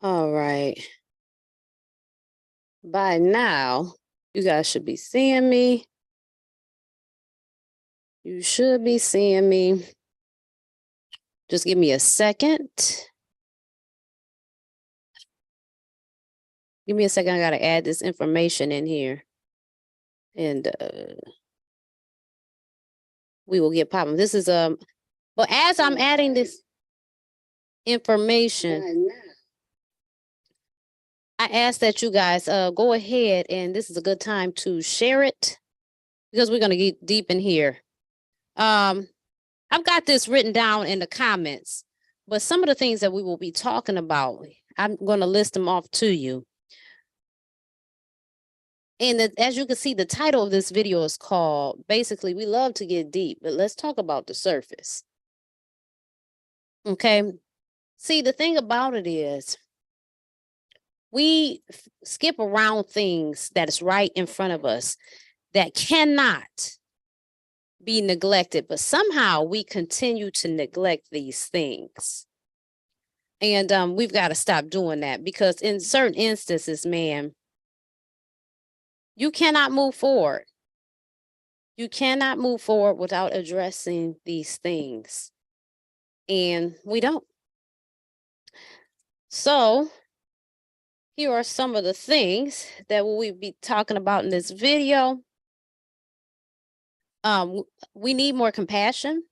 All right. By now, you guys should be seeing me. You should be seeing me. Just give me a second. Give me a second. I got to add this information in here. And we will get popping. This is but as I'm adding this information, I ask that you guys go ahead, and this is a good time to share it because we're going to get deep in here. I've got this written down in the comments, but some of the things that we will be talking about, I'm going to list them off to you. And as you can see, the title of this video is called, basically, we love to get deep, but let's talk about the surface. Okay. See, the thing about it is we skip around things that is right in front of us that cannot be neglected, but somehow we continue to neglect these things. And we've got to stop doing that, because in certain instances, man, you cannot move forward. You cannot move forward without addressing these things. And we don't. So here are some of the things that we'll be talking about in this video. We need more compassion,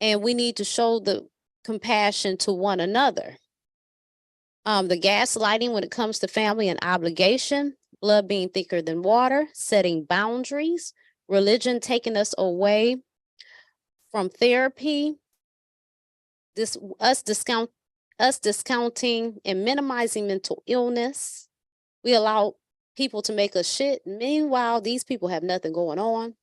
and we need to show the compassion to one another. The gaslighting when it comes to family and obligation, blood being thicker than water, setting boundaries, religion taking us away from therapy, us discounting and minimizing mental illness. We allow people to make us shit. Meanwhile, these people have nothing going on.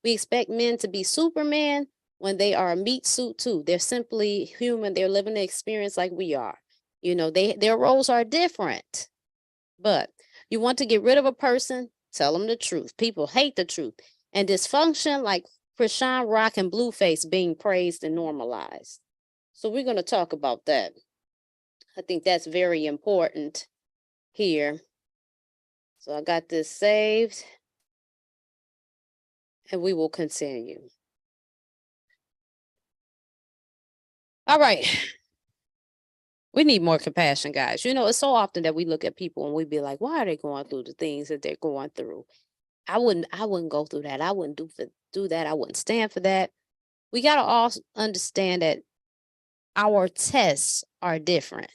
We expect men to be Superman when they are a meat suit too. They're simply human. They're living the experience like we are. You know, their roles are different. But you want to get rid of a person, tell them the truth. People hate the truth. And dysfunction, like Krishan Rock and Blueface, being praised and normalized. So we're going to talk about that. I think that's very important here. So I got this saved, and we will continue. All right. We need more compassion, guys. You know, it's so often that we look at people and we be like, why are they going through the things that they're going through? I wouldn't go through that. I wouldn't do that. I wouldn't stand for that. We got to all understand that our tests are different.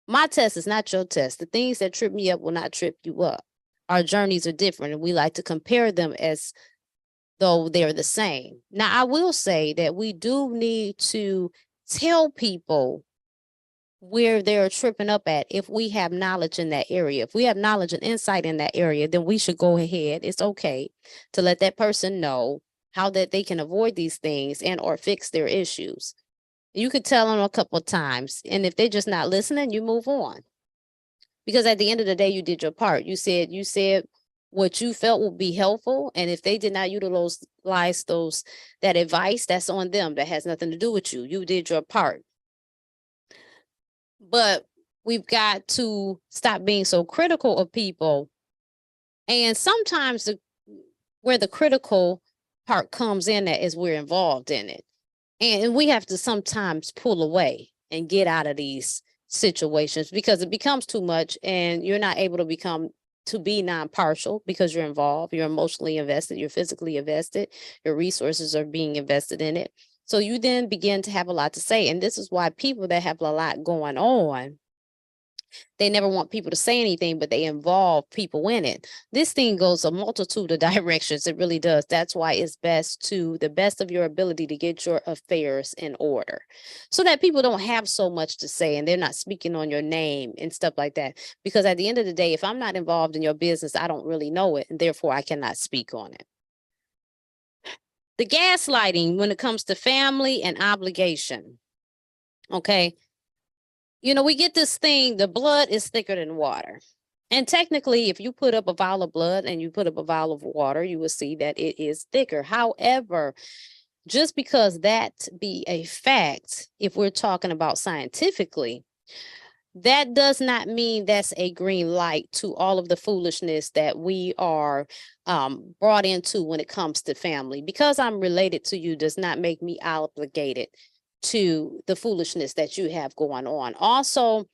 My test is not your test. The things that trip me up will not trip you up. Our journeys are different, and we like to compare them as though they're the same. Now, I will say that we do need to tell people where they're tripping up at if we have knowledge in that area. If we have knowledge and insight in that area, then we should go ahead. It's okay to let that person know how that they can avoid these things and or fix their issues. You could tell them a couple of times, and if they're just not listening, you move on. Because at the end of the day, you did your part. You said what you felt would be helpful, and if they did not utilize that advice, that's on them. That has nothing to do with you. You did your part. But we've got to stop being so critical of people. And sometimes where the critical part comes in at is we're involved in it. And we have to sometimes pull away and get out of these situations because it becomes too much, and you're not able to be non-partial because you're involved, you're emotionally invested, you're physically invested, your resources are being invested in it. So you then begin to have a lot to say. And this is why people that have a lot going on, they never want people to say anything, but they involve people in it. This thing goes a multitude of directions. It really does. That's why it's best to the best of your ability to get your affairs in order so that people don't have so much to say and they're not speaking on your name and stuff like that. Because at the end of the day, if I'm not involved in your business, I don't really know it, and therefore I cannot speak on it. The gaslighting when it comes to family and obligation. Okay. You know, we get this thing, the blood is thicker than water. And technically, if you put up a vial of blood and you put up a vial of water, you will see that it is thicker. However, just because that be a fact, if we're talking about scientifically, that does not mean that's a green light to all of the foolishness that we are brought into when it comes to family. Because I'm related to you does not make me obligated to the foolishness that you have going on. Also,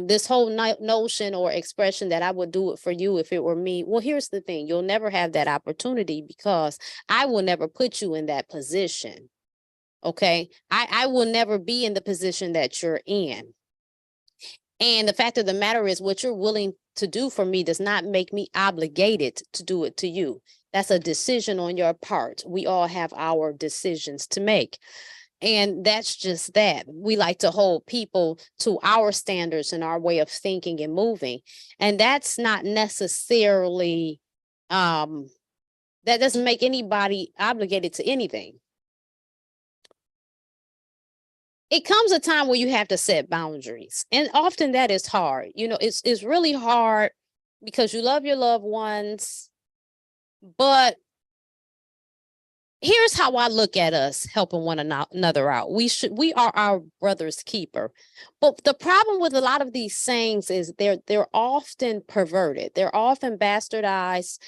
this whole notion or expression that I would do it for you if it were me. Well, here's the thing. You'll never have that opportunity because I will never put you in that position. Okay. I will never be in the position that you're in. And the fact of the matter is what you're willing to do for me does not make me obligated to do it to you. That's a decision on your part. We all have our decisions to make. And that's just that. We like to hold people to our standards and our way of thinking and moving. And that's not necessarily, that doesn't make anybody obligated to anything. It comes a time where you have to set boundaries. And often that is hard. You know, it's really hard because you love your loved ones. But here's how I look at us helping one another out. We are our brother's keeper. But the problem with a lot of these sayings is they're often perverted. They're often bastardized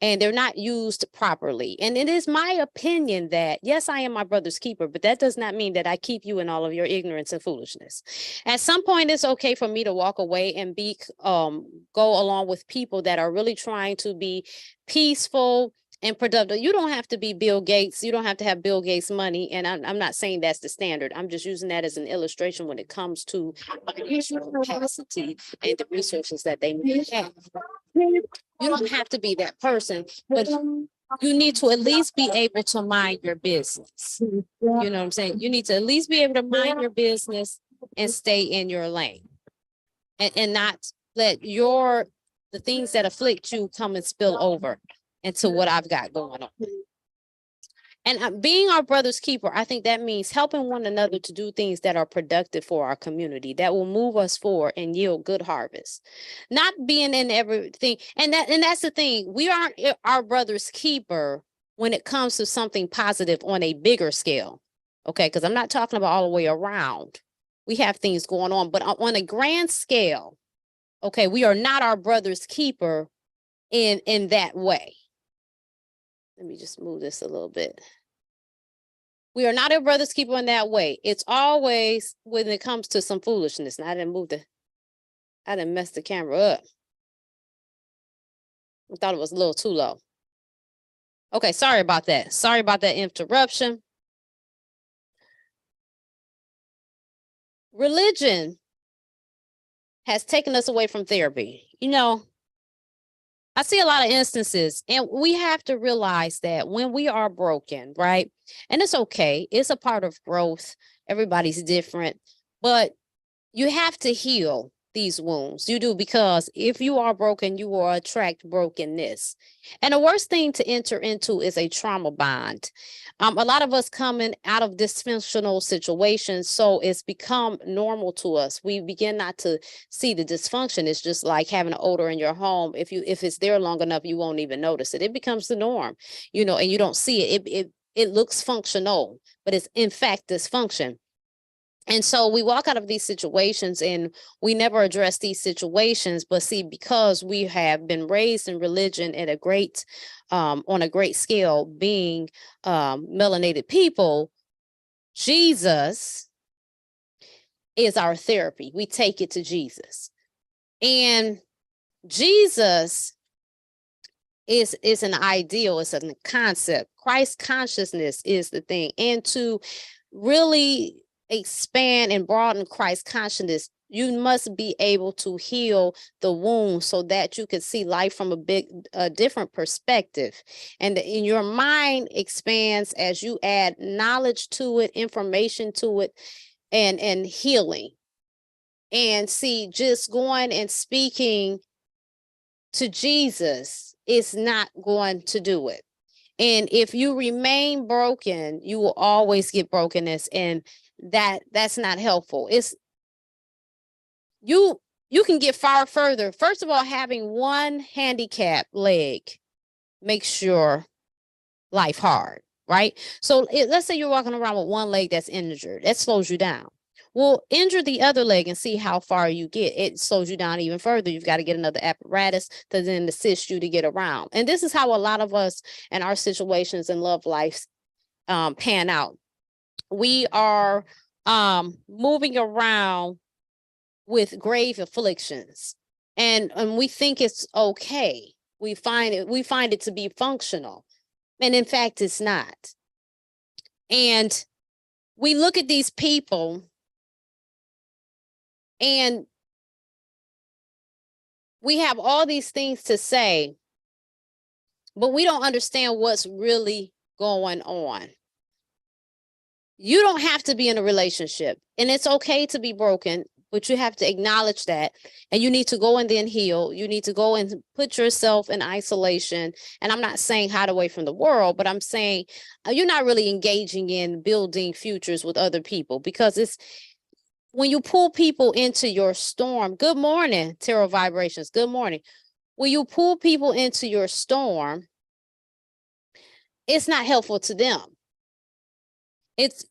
and they're not used properly. And it is my opinion that, yes, I am my brother's keeper, but that does not mean that I keep you in all of your ignorance and foolishness. At some point, it's okay for me to walk away and go along with people that are really trying to be peaceful and productive. You don't have to be Bill Gates. You don't have to have Bill Gates money. And I'm not saying that's the standard. I'm just using that as an illustration when it comes to financial capacity and the resources that they may have. You don't have to be that person, but you need to at least be able to mind your business. You know what I'm saying? You need to at least be able to mind your business and stay in your lane and not let the things that afflict you come and spill over into what I've got going on. And being our brother's keeper, I think that means helping one another to do things that are productive for our community, that will move us forward and yield good harvest. Not being in everything. And that's the thing. We aren't our brother's keeper when it comes to something positive on a bigger scale. Okay, because I'm not talking about all the way around. We have things going on, but on a grand scale, okay, we are not our brother's keeper in that way. Let me just move this a little bit. We are not our brother's keeper in that way. It's always when it comes to some foolishness. And I didn't mess the camera up. I thought it was a little too low. Okay, sorry about that. Sorry about that interruption. Religion has taken us away from therapy. You know, I see a lot of instances, and we have to realize that when we are broken, right? And it's okay. It's a part of growth. Everybody's different, but you have to heal these wounds. You do, because if you are broken, you will attract brokenness. And the worst thing to enter into is a trauma bond. A lot of us coming out of dysfunctional situations, so it's become normal to us. We begin not to see the dysfunction. It's just like having an odor in your home. If it's there long enough, you won't even notice it. It becomes the norm, you know, and you don't see it. It looks functional, but it's in fact dysfunction. And so we walk out of these situations and we never address these situations. But see, because we have been raised in religion at on a great scale, being melanated people, Jesus is our therapy. We take it to Jesus. And Jesus is an ideal, it's a concept. Christ consciousness is the thing. And to really expand and broaden Christ consciousness, you must be able to heal the wound so that you can see life from a different perspective. And in your mind expands as you add knowledge to it, information to it, and healing. And see, just going and speaking to Jesus is not going to do it. And if you remain broken, you will always get brokenness, and that's not helpful. It's you can get far further. First of all, having one handicapped leg makes your life hard. right? So let's say you're walking around with one leg that's injured. That slows you down. Well, injure the other leg and see how far you get. It slows you down even further. You've got to get another apparatus to then assist you to get around. And this is how a lot of us in our situations in love life pan out. We are moving around with grave afflictions, and we think it's okay. We find it to be functional, and in fact, it's not. And we look at these people, and we have all these things to say, but we don't understand what's really going on. You don't have to be in a relationship, and it's okay to be broken, but you have to acknowledge that, and you need to go and then heal. You need to go and put yourself in isolation. And I'm not saying hide away from the world, but I'm saying you're not really engaging in building futures with other people, because it's when you pull people into your storm. Good morning, tarot vibrations. Good morning. When you pull people into your storm, it's not helpful to them. It's,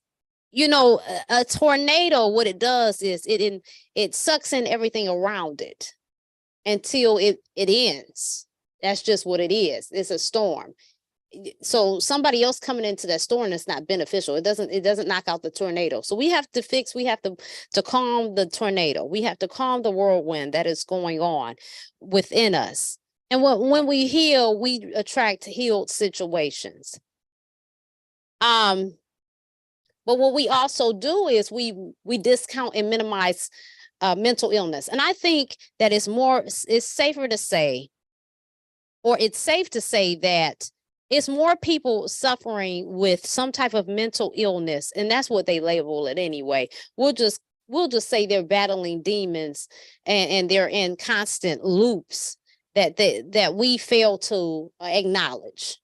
you know, a tornado, what it does is it sucks in everything around it until it ends. That's just what it is. It's a storm. So somebody else coming into that storm is not beneficial. It doesn't knock out the tornado. So we have to calm the tornado. We have to calm the whirlwind that is going on within us. And when we heal, we attract healed situations. But what we also do is we discount and minimize mental illness. And I think that it's safer to say, or it's safe to say that it's more people suffering with some type of mental illness, and that's what they label it anyway. We'll just say they're battling demons, and they're in constant loops that we fail to acknowledge.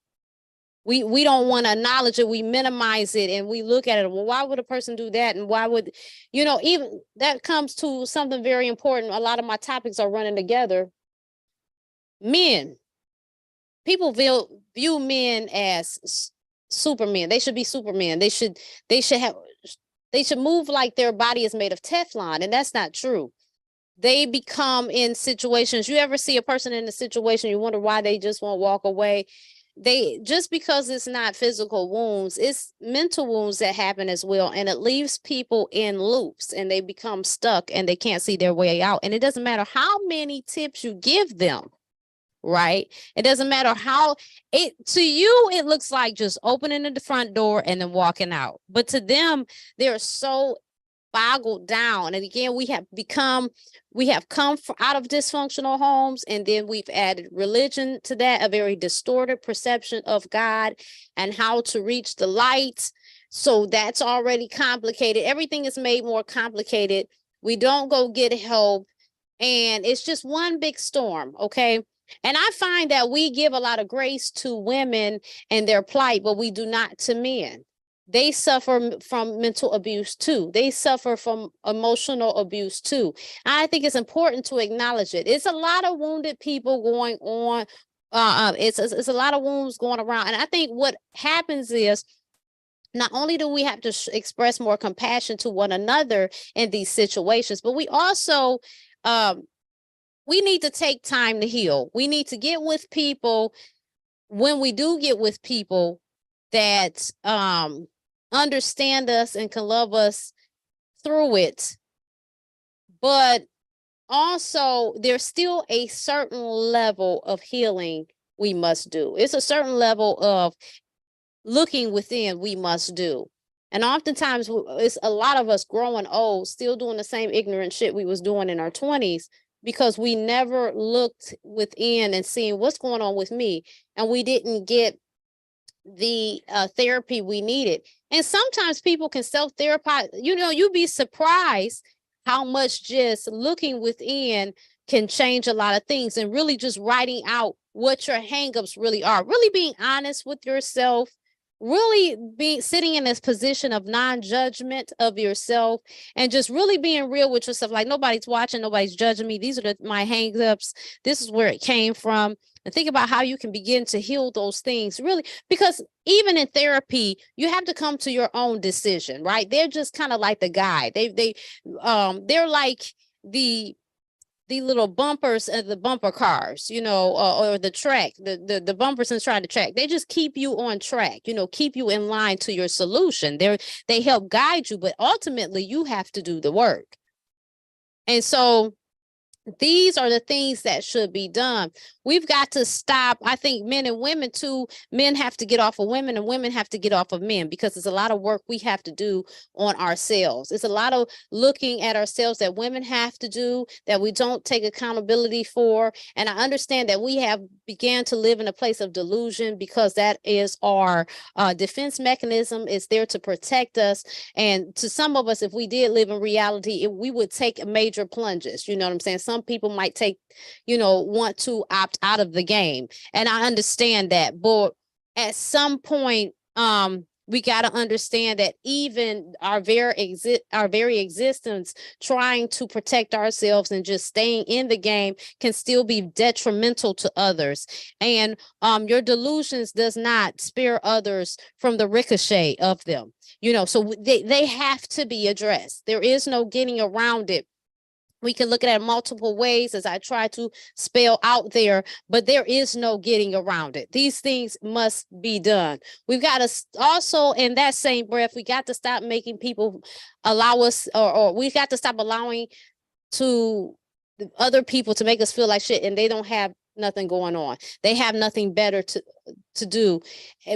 We don't want to acknowledge it. We minimize it, and we look at it. Well, why would a person do that? And why would, even that comes to something very important. A lot of my topics are running together. Men. People view men as supermen. They should be supermen. They should move like their body is made of Teflon, and that's not true. They become in situations. You ever see a person in a situation, you wonder why they just won't walk away? Just because it's not physical wounds, it's mental wounds that happen as well. And it leaves people in loops, and they become stuck, and they can't see their way out. And it doesn't matter how many tips you give them, right? It doesn't matter how to you, it looks like just opening the front door and then walking out. But to them, they're so boggled down. And again, we have come out of dysfunctional homes, and then we've added religion to that, a very distorted perception of God and how to reach the light. So that's already complicated. Everything is made more complicated. We don't go get help, and it's just one big storm. Okay. And I find that we give a lot of grace to women and their plight, but we do not to men. They suffer from mental abuse too. They suffer from emotional abuse too. I think it's important to acknowledge it. It's a lot of wounded people going on. It's a lot of wounds going around. And I think what happens is, not only do we have to express more compassion to one another in these situations, but we also, we need to take time to heal. We need to get with people, when we do get with people, that understand us and can love us through it. But also, there's still a certain level of healing we must do. It's a certain level of looking within we must do. And oftentimes, it's a lot of us growing old, still doing the same ignorant shit we was doing in our 20s, because we never looked within and seen what's going on with me, and we didn't get the therapy we needed. And sometimes people can self-therapize. You'd be surprised how much just looking within can change a lot of things, and really just writing out what your hangups really are, really being honest with yourself, really be sitting in this position of non-judgment of yourself and just really being real with yourself. Like, nobody's watching, nobody's judging me. These are my hang-ups. This is where it came from. And think about how you can begin to heal those things, really, because even in therapy, you have to come to your own decision, right? They're just kind of like the guide. They're like the little bumpers of the bumper cars, or the track, the bumpers inside the track. They just keep you on track, keep you in line to your solution. They help guide you, but ultimately you have to do the work. And so these are the things that should be done. We've got to stop. I think men and women too. Men have to get off of women and women have to get off of men, because there's a lot of work we have to do on ourselves. It's a lot of looking at ourselves that women have to do that we don't take accountability for. And I understand that we have began to live in a place of delusion, because that is our defense mechanism. It's there to protect us. And to some of us, if we did live in reality, we would take major plunges. You know what I'm saying? Some people might want to opt out of the game. And I understand that. But at some point, we got to understand that even our very existence, trying to protect ourselves and just staying in the game, can still be detrimental to others. And your delusions does not spare others from the ricochet of them. So they have to be addressed. There is no getting around it. We can look at it multiple ways, as I try to spell out there, but there is no getting around it. These things must be done. We've got to also, in that same breath, we got to stop making people allow us, or we got to stop allowing to other people to make us feel like shit, and they don't have nothing going on. They have nothing better to do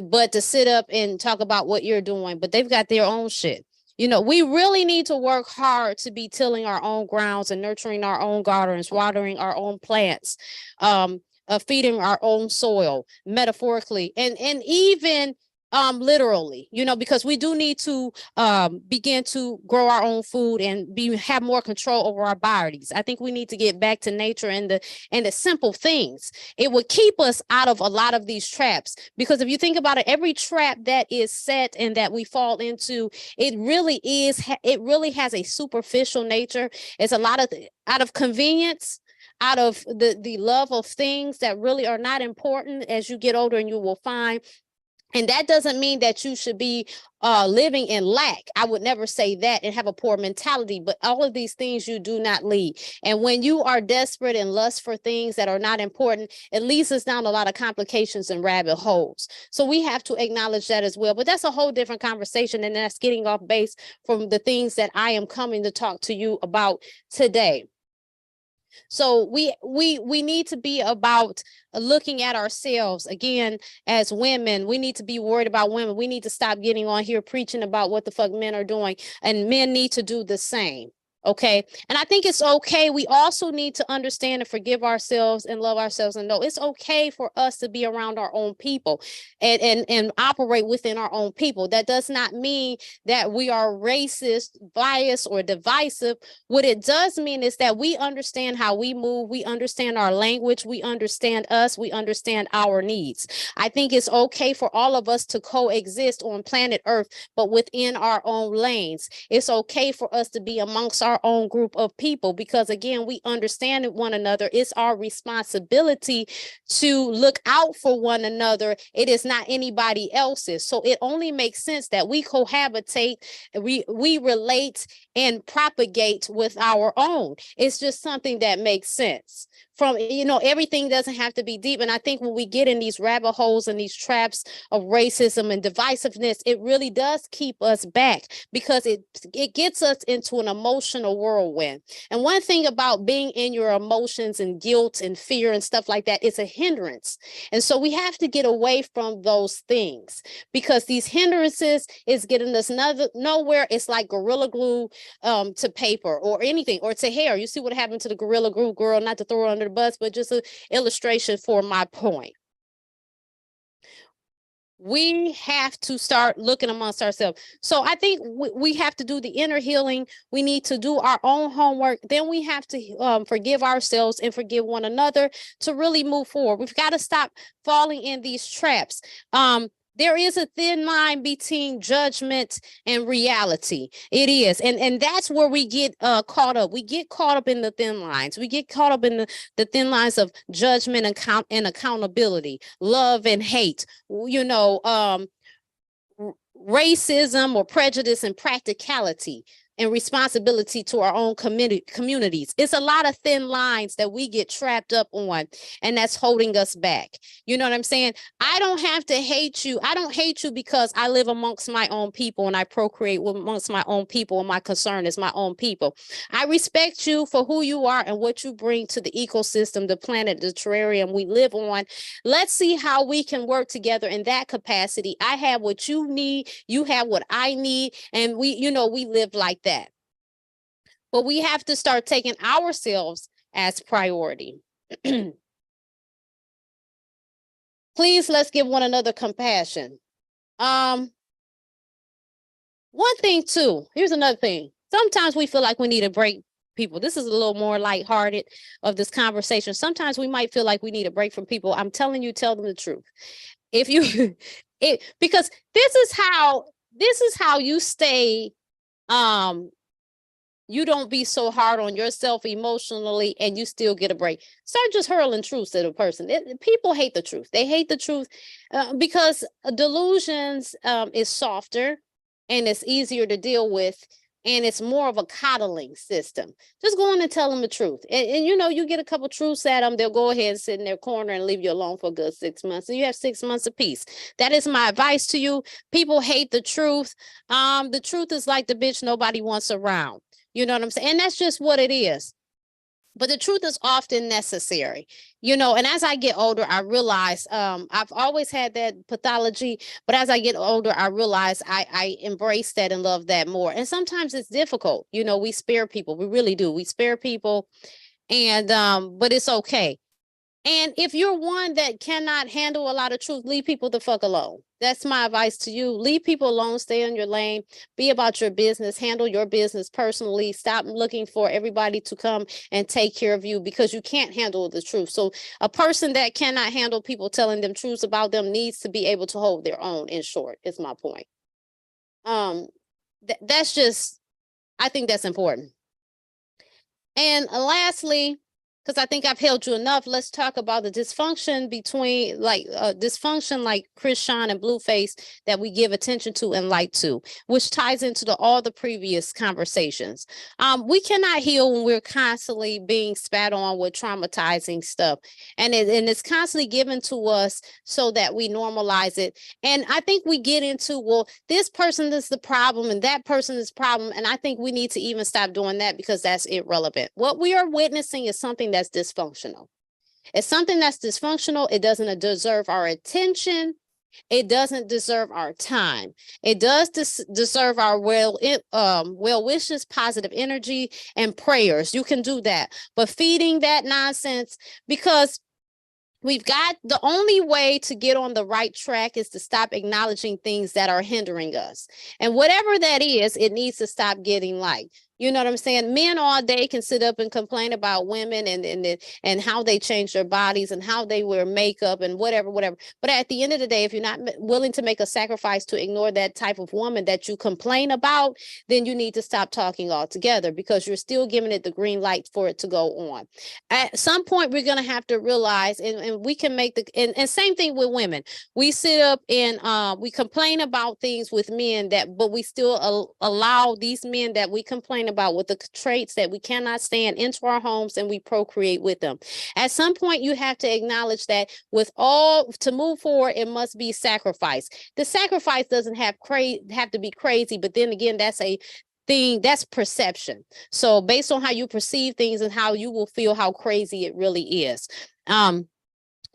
but to sit up and talk about what you're doing, but they've got their own shit. We really need to work hard to be tilling our own grounds and nurturing our own gardens, watering our own plants, feeding our own soil, metaphorically, and even literally, because we do need to begin to grow our own food and have more control over our bodies. I think we need to get back to nature and the simple things. It would keep us out of a lot of these traps, because if you think about it, every trap that is set and that we fall into, it really has a superficial nature. It's a lot of out of convenience, out of the love of things that really are not important. As you get older, and you will find. And that doesn't mean that you should be living in lack. I would never say that and have a poor mentality, but all of these things you do not lead. And when you are desperate and lust for things that are not important, it leads us down a lot of complications and rabbit holes. So we have to acknowledge that as well. But that's a whole different conversation, and that's getting off base from the things that I am coming to talk to you about today. So we need to be about looking at ourselves again as women. We need to be worried about women. We need to stop getting on here preaching about what the fuck men are doing, and men need to do the same. Okay. And I think it's okay. We also need to understand and forgive ourselves and love ourselves, and know it's okay for us to be around our own people and operate within our own people. That does not mean that we are racist, biased, or divisive. What it does mean is that we understand how we move. We understand our language. We understand us. We understand our needs. I think it's okay for all of us to coexist on planet Earth, but within our own lanes. It's okay for us to be amongst our own group of people, because again, we understand one another. It's our responsibility to look out for one another. It is not anybody else's. So it only makes sense that we cohabitate, we relate and propagate with our own. It's just something that makes sense. From, everything doesn't have to be deep. And I think when we get in these rabbit holes and these traps of racism and divisiveness, it really does keep us back, because it gets us into an emotional whirlwind. And one thing about being in your emotions and guilt and fear and stuff like that, it's a hindrance. And so we have to get away from those things, because these hindrances is getting us nowhere. It's like Gorilla Glue to paper or anything, or to hair. You see what happened to the Gorilla Glue girl, not to throw her under the bus, but just an illustration for my point. We have to start looking amongst ourselves. So I think we have to do the inner healing. We need to do our own homework. Then we have to forgive ourselves and forgive one another to really move forward. We've got to stop falling in these traps. There is a thin line between judgment and reality. It is. And that's where we get caught up. We get caught up in the thin lines. We get caught up in the thin lines of judgment and accountability, love and hate, racism or prejudice and practicality and responsibility to our own communities. It's a lot of thin lines that we get trapped up on, and that's holding us back. You know what I'm saying? I don't have to hate you. I don't hate you because I live amongst my own people and I procreate amongst my own people, and my concern is my own people. I respect you for who you are and what you bring to the ecosystem, the planet, the terrarium we live on. Let's see how we can work together in that capacity. I have what you need, you have what I need, and we live like that. But we have to start taking ourselves as priority. Please, let's give one another compassion. One thing too, here's another thing. Sometimes we feel like we need to break people. This is a little more lighthearted of this conversation. Sometimes we might feel like we need a break from people. I'm telling you, tell them the truth. If you, because this is how you stay, you don't be so hard on yourself emotionally and you still get a break. Start just hurling truths to the person. People hate the truth. They hate the truth because delusions is softer and it's easier to deal with, and it's more of a coddling system. Just go in and tell them the truth. And you get a couple truths at them, they'll go ahead and sit in their corner and leave you alone for a good 6 months. And you have 6 months of peace. That is my advice to you. People hate the truth. The truth is like the bitch nobody wants around. You know what I'm saying? And that's just what it is. But the truth is often necessary, and as I get older, I realize I've always had that pathology, but as I get older, I realize I embrace that and love that more. And sometimes it's difficult. We spare people. We really do. We spare people. And but it's okay. And if you're one that cannot handle a lot of truth, leave people the fuck alone. That's my advice to you. Leave people alone, stay in your lane, be about your business, handle your business personally. Stop looking for everybody to come and take care of you because you can't handle the truth. So a person that cannot handle people telling them truths about them needs to be able to hold their own, in short, is my point. That's just, I think that's important. And lastly, because I think I've held you enough, let's talk about the dysfunction between dysfunction like Chris Sean and Blueface that we give attention to and like to, which ties into all the previous conversations. We cannot heal when we're constantly being spat on with traumatizing stuff. And it's constantly given to us so that we normalize it. And I think we get into, well, this person is the problem and that person is the problem. And I think we need to even stop doing that because that's irrelevant. What we are witnessing is something that's dysfunctional. It's something that's dysfunctional. It doesn't deserve our attention. It doesn't deserve our time. It does deserve our well wishes, positive energy, and prayers. You can do that. But feeding that nonsense, because we've got, the only way to get on the right track is to stop acknowledging things that are hindering us. And whatever that is, it needs to stop getting light. You know what I'm saying? Men all day can sit up and complain about women and how they change their bodies and how they wear makeup and whatever. But at the end of the day, if you're not willing to make a sacrifice to ignore that type of woman that you complain about, then you need to stop talking altogether because you're still giving it the green light for it to go on. At some point, we're going to have to realize, and we can make and same thing with women. We sit up and we complain about things with men but we still allow these men that we complain about with the traits that we cannot stand into our homes, and we procreate with them. At some point, you have to acknowledge that to move forward, it must be sacrifice. The sacrifice doesn't have to be crazy, but then again, that's a thing, that's perception. So based on how you perceive things and how you will feel how crazy it really is.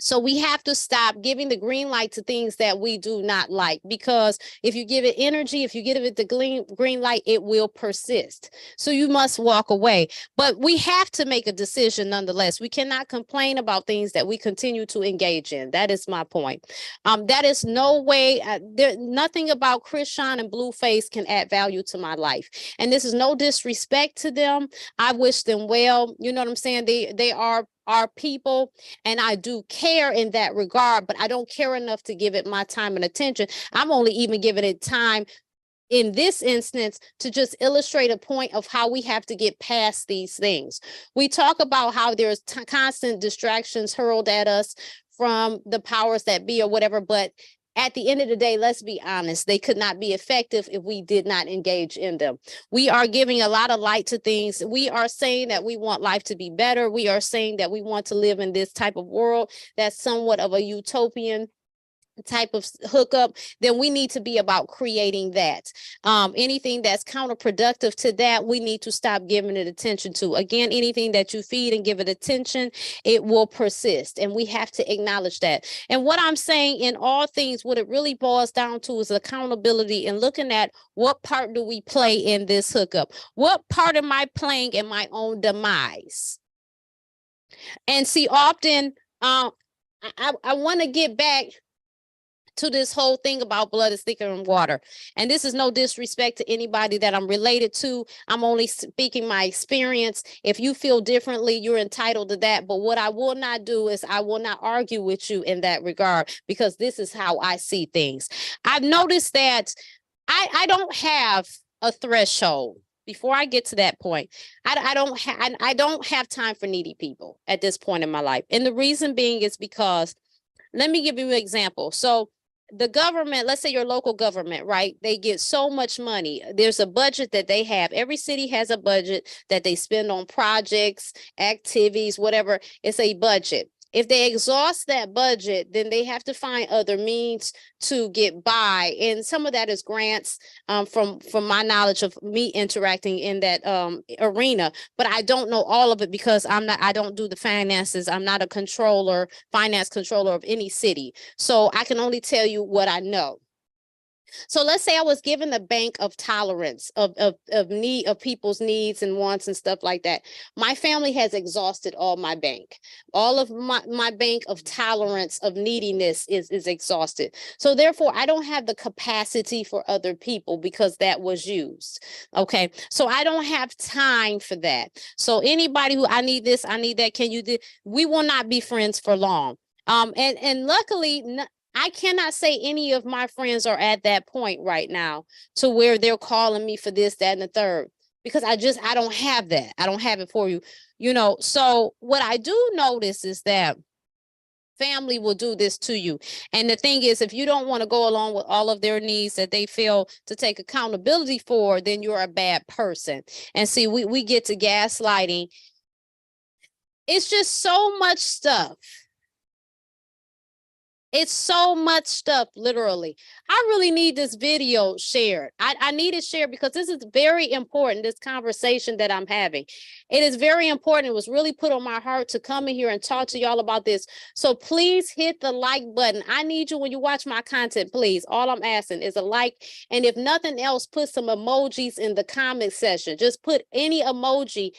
So we have to stop giving the green light to things that we do not like, because if you give it energy, if you give it the green light, it will persist. So you must walk away. But we have to make a decision nonetheless. We cannot complain about things that we continue to engage in. That is my point. That is no way, nothing about Chris Sean and Blueface can add value to my life. And this is no disrespect to them. I wish them well. You know what I'm saying? They are are people and I do care in that regard, but I don't care enough to give it my time and attention. I'm only even giving it time in this instance to just illustrate a point of how we have to get past these things. We talk about how there's constant distractions hurled at us from the powers that be or whatever, but at the end of the day, let's be honest, they could not be effective if we did not engage in them. We are giving a lot of light to things. We are saying that we want life to be better. We are saying that we want to live in this type of world that's somewhat of a utopian type of hookup. Then we need to be about creating that. Anything that's counterproductive to that, we need to stop giving it attention to. Again, anything that you feed and give it attention, it will persist, and we have to acknowledge that. And what I'm saying in all things, what it really boils down to is accountability and looking at what part do we play in this hookup? What part am I playing in my own demise? And see, often I want to get back to this whole thing about blood is thicker than water. And this is no disrespect to anybody that I'm related to. I'm only speaking my experience. If you feel differently, you're entitled to that. But what I will not do is I will not argue with you in that regard, because this is how I see things. I've noticed that I don't have a threshold. Before I get to that point, I don't have time for needy people at this point in my life. And the reason being is because, let me give you an example. So the government, let's say your local government, right? They get so much money. There's a budget that they have. Every city has a budget that they spend on projects, activities, whatever. It's a budget. If they exhaust that budget, then they have to find other means to get by. And some of that is grants, from my knowledge of me interacting in that arena. But I don't know all of it because I don't do the finances. I'm not a finance controller of any city. So I can only tell you what I know. So let's say I was given the bank of tolerance of people's needs and wants and stuff like that. My family has exhausted all my bank. All of my bank of tolerance of neediness is exhausted. So therefore, I don't have the capacity for other people because that was used. Okay. So I don't have time for that. So anybody who, I need this, I need that, can you do? We will not be friends for long. And luckily, I cannot say any of my friends are at that point right now to where they're calling me for this, that, and the third, because I don't have that. I don't have it for you, So what I do notice is that family will do this to you. And the thing is, if you don't want to go along with all of their needs that they feel to take accountability for, then you're a bad person. And see, we get to gaslighting. It's just so much stuff. It's so much stuff, literally. I really need this video shared. I need it shared because this is very important, this conversation that I'm having. It is very important. It was really put on my heart to come in here and talk to y'all about this. So please hit the like button. I need you when you watch my content, please. All I'm asking is a like. And if nothing else, put some emojis in the comment section. Just put any emoji,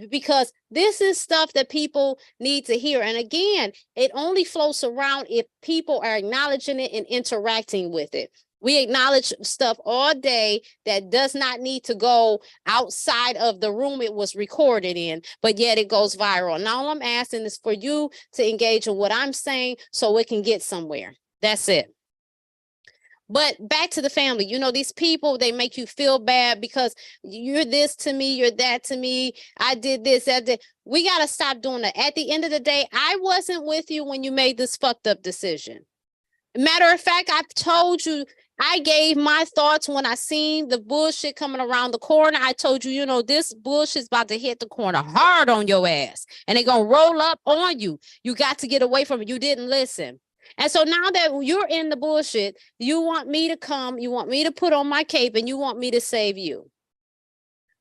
because this is stuff that people need to hear. And again, it only floats around if people are acknowledging it and interacting with it. We acknowledge stuff all day that does not need to go outside of the room it was recorded in, but yet it goes viral. And all I'm asking is for you to engage in what I'm saying so it can get somewhere. That's it. But back to the family, these people, they make you feel bad because you're this to me, you're that to me. I did this, that did. We got to stop doing that. At the end of the day, I wasn't with you when you made this fucked up decision. Matter of fact, I've told you, I gave my thoughts when I seen the bullshit coming around the corner. I told you, this bullshit's about to hit the corner hard on your ass and they're going to roll up on you. You got to get away from it. You didn't listen. And so now that you're in the bullshit, you want me to come, you want me to put on my cape, and you want me to save you.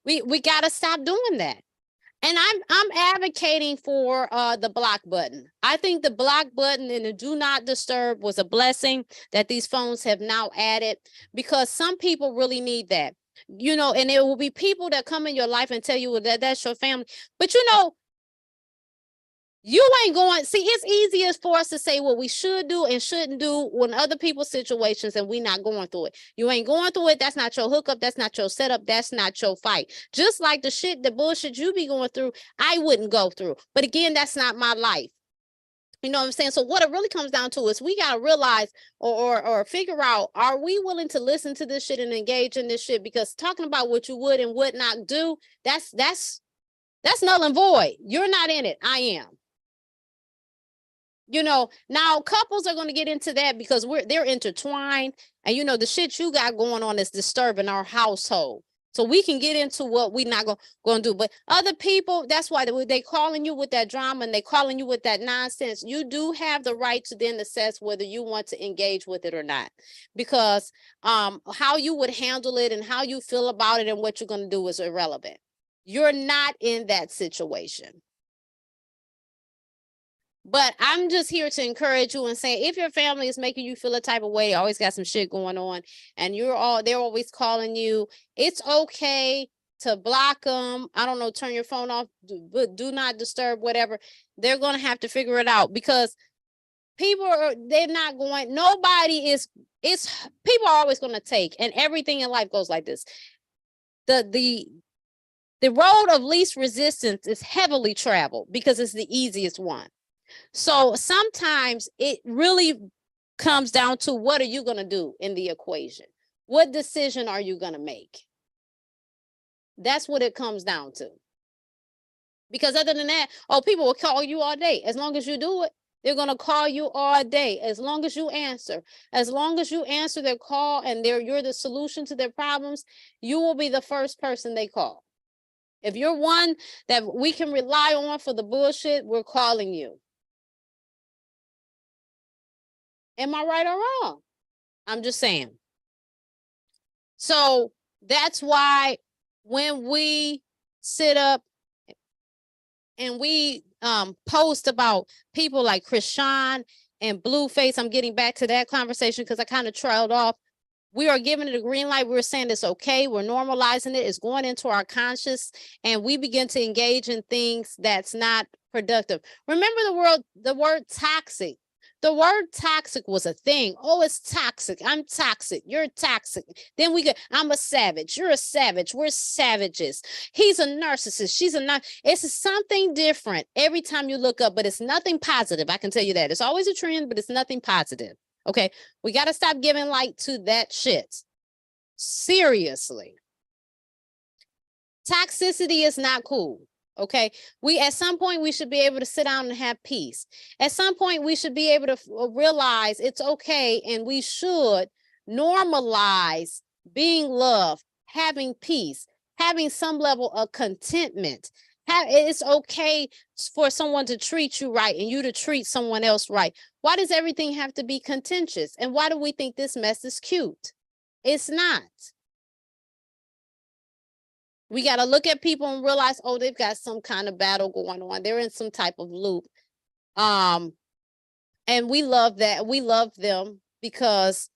We got to stop doing that. And I'm advocating for the block button. I think the block button and the do not disturb was a blessing that these phones have now added, because some people really need that. And there will be people that come in your life and tell you that that's your family. But You ain't going, see, it's easiest for us to say what we should do and shouldn't do when other people's situations and we not going through it. You ain't going through it. That's not your hookup. That's not your setup. That's not your fight. Just like the bullshit you be going through, I wouldn't go through. But again, that's not my life. You know what I'm saying? So what it really comes down to is we got to realize or figure out, are we willing to listen to this shit and engage in this shit? Because talking about what you would and would not do, that's null and void. You're not in it. I am. You know, now couples are going to get into that because they're intertwined, and you know the shit you got going on is disturbing our household. So we can get into what we not going to do. But other people, that's why they calling you with that drama and they calling you with that nonsense. You do have the right to then assess whether you want to engage with it or not, because how you would handle it and how you feel about it and what you're going to do is irrelevant. You're not in that situation. But I'm just here to encourage you and say, if your family is making you feel a type of way, always got some shit going on, and they're always calling you, it's okay to block them. I don't know, turn your phone off, but do not disturb, whatever. They're going to have to figure it out, because people are, they're not going, people are always going to take, and everything in life goes like this. The road of least resistance is heavily traveled because it's the easiest one. So sometimes it really comes down to, what are you going to do in the equation? What decision are you going to make? That's what it comes down to. Because other than that, people will call you all day. As long as you do it, they're going to call you all day. As long as you answer. As long as you answer their call and you're the solution to their problems, you will be the first person they call. If you're one that we can rely on for the bullshit, we're calling you. Am I right or wrong? I'm just saying. So that's why when we sit up and we post about people like Krishan and Blueface, I'm getting back to that conversation because I kind of trailed off. We are giving it a green light. We're saying it's okay. We're normalizing it. It's going into our conscious, and we begin to engage in things that's not productive. Remember the word toxic. The word toxic was a thing. Oh, it's toxic. I'm toxic. You're toxic. Then I'm a savage. You're a savage. We're savages. He's a narcissist. She's a narcissist. It's something different every time you look up, but it's nothing positive. I can tell you that. It's always a trend, but it's nothing positive. Okay. We got to stop giving light to that shit. Seriously. Toxicity is not cool. Okay, at some point we should be able to sit down and have peace. At some point we should be able to realize it's okay, and we should normalize being loved, having peace, having some level of contentment. It's okay for someone to treat you right and you to treat someone else right. Why does everything have to be contentious? And why do we think this mess is cute? It's not. We got to look at people and realize, they've got some kind of battle going on. They're in some type of loop. And we love that. We love them because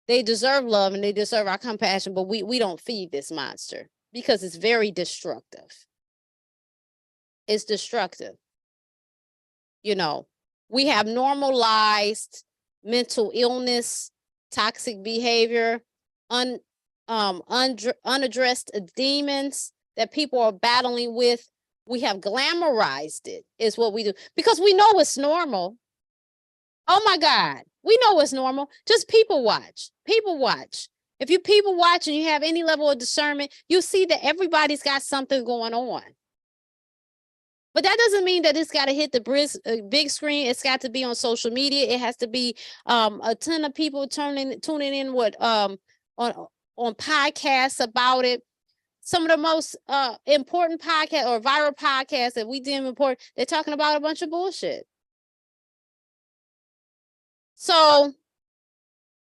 they deserve love and they deserve our compassion, but we don't feed this monster because it's very destructive. It's destructive. You know, we have normalized mental illness, toxic behavior, unaddressed demons that people are battling with. We have glamorized it, is what we do, because we know it's normal. Oh my God, we know it's normal. Just people watch. If you people watch and you have any level of discernment, you'll see that everybody's got something going on. But that doesn't mean that it's got to hit the big screen. It's got to be on social media. It has to be a ton of people tuning in with on podcasts about it. Some of the most important podcasts or viral podcasts that we deem important, they're talking about a bunch of bullshit. So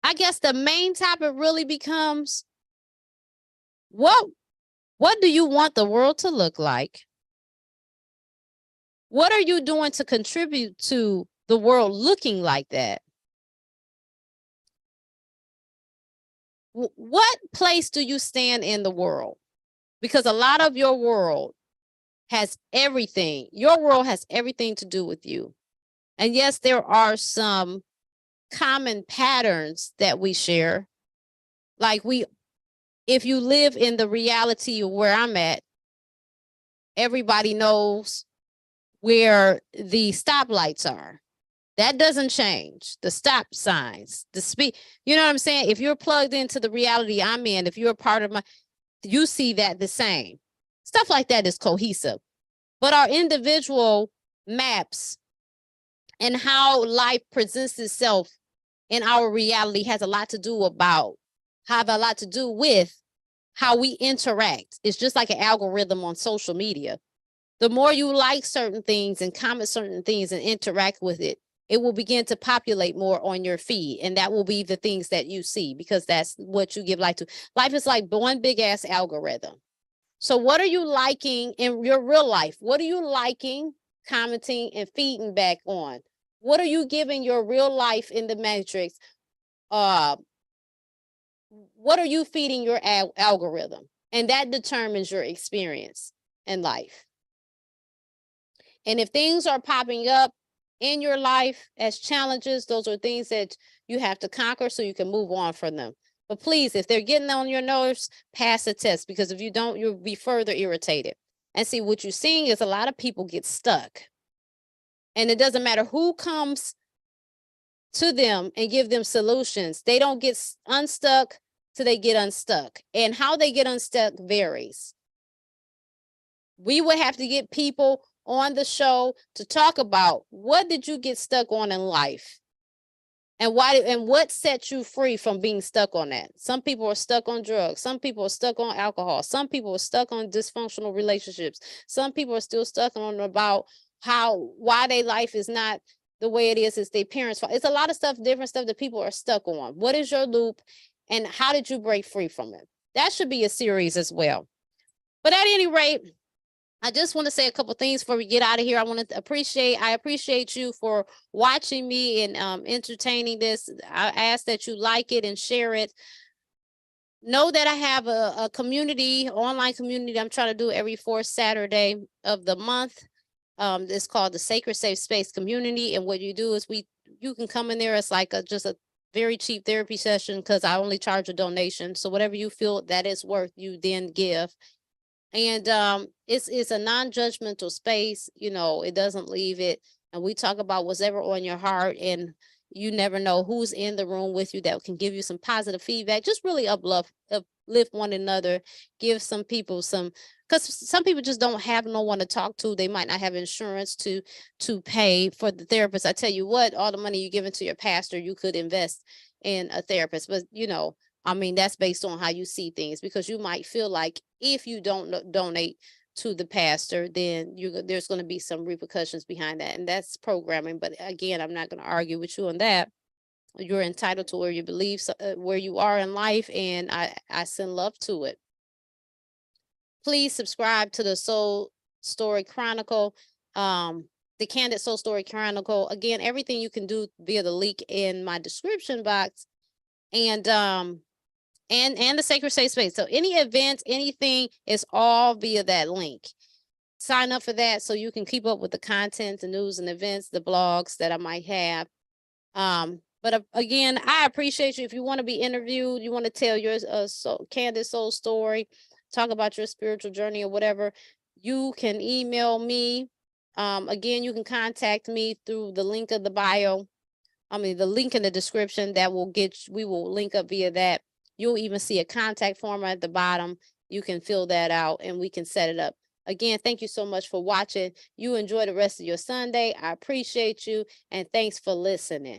I guess the main topic really becomes, what do you want the world to look like? What are you doing to contribute to the world looking like that? What place do you stand in the world? Because a lot of your world has everything. Your world has everything to do with you. And yes, there are some common patterns that we share. Like if you live in the reality of where I'm at, everybody knows where the stoplights are. That doesn't change. The stop signs, the speed, you know what I'm saying? If you're plugged into the reality I'm in, if you're a part of you see that the same. Stuff like that is cohesive. But our individual maps and how life presents itself in our reality have a lot to do with how we interact. It's just like an algorithm on social media. The more you like certain things and comment certain things and interact with it, it will begin to populate more on your feed. And that will be the things that you see, because that's what you give life to. Life is like one big ass algorithm. So what are you liking in your real life? What are you liking, commenting, and feeding back on? What are you giving your real life in the matrix? What are you feeding your algorithm? And that determines your experience in life. And if things are popping up in your life as challenges, those are things that you have to conquer so you can move on from them. But please, if they're getting on your nerves, pass the test, because if you don't, you'll be further irritated. And see, what you're seeing is a lot of people get stuck. And it doesn't matter who comes to them and give them solutions. They don't get unstuck till they get unstuck. And how they get unstuck varies. We would have to get people on the show to talk about what did you get stuck on in life, and why, and what set you free from being stuck on that. Some people are stuck on drugs. Some people are stuck on alcohol. Some people are stuck on dysfunctional relationships. Some people are still stuck on about why their life is not the way it is. It's their parents' fault. It's a lot of stuff, different stuff that people are stuck on. What is your loop, and how did you break free from it? That should be a series as well. But at any rate, I just want to say a couple things before we get out of here. I appreciate you for watching me and entertaining this. I ask that you like it and share it. Know that I have a community, online community I'm trying to do every fourth Saturday of the month. It's called the Sacred Safe Space Community. And what you do is you can come in there. It's like just a very cheap therapy session, because I only charge a donation. So whatever you feel that is worth, you then give. And it's a non-judgmental space. You know, it doesn't leave it. And we talk about what's ever on your heart, and you never know who's in the room with you that can give you some positive feedback. Just really uplift one another, give some people because some people just don't have no one to talk to. They might not have insurance to pay for the therapist. I tell you what, all the money you give into your pastor, you could invest in a therapist. But, you know, I mean, that's based on how you see things, because you might feel like if you don't donate to the pastor, then there's going to be some repercussions behind that. And that's programming. But again, I'm not going to argue with you on that. You're entitled to where you believe, where you are in life. And I send love to it. Please subscribe to the Soul Story Chronicle, the Candid Soul Story Chronicle. Again, everything you can do via the link in my description box. And the Sacred Safe Space. So any events, anything is all via that link. Sign up for that so you can keep up with the content, the news and events, the blogs that I might have. But again, I appreciate you. If you want to be interviewed, you want to tell your candid soul story, talk about your spiritual journey or whatever, you can email me. Again, you can contact me through the link of the bio. The link in the description that we will link up via that. You'll even see a contact form at the bottom. You can fill that out and we can set it up. Again, thank you so much for watching. You enjoy the rest of your Sunday. I appreciate you, and thanks for listening.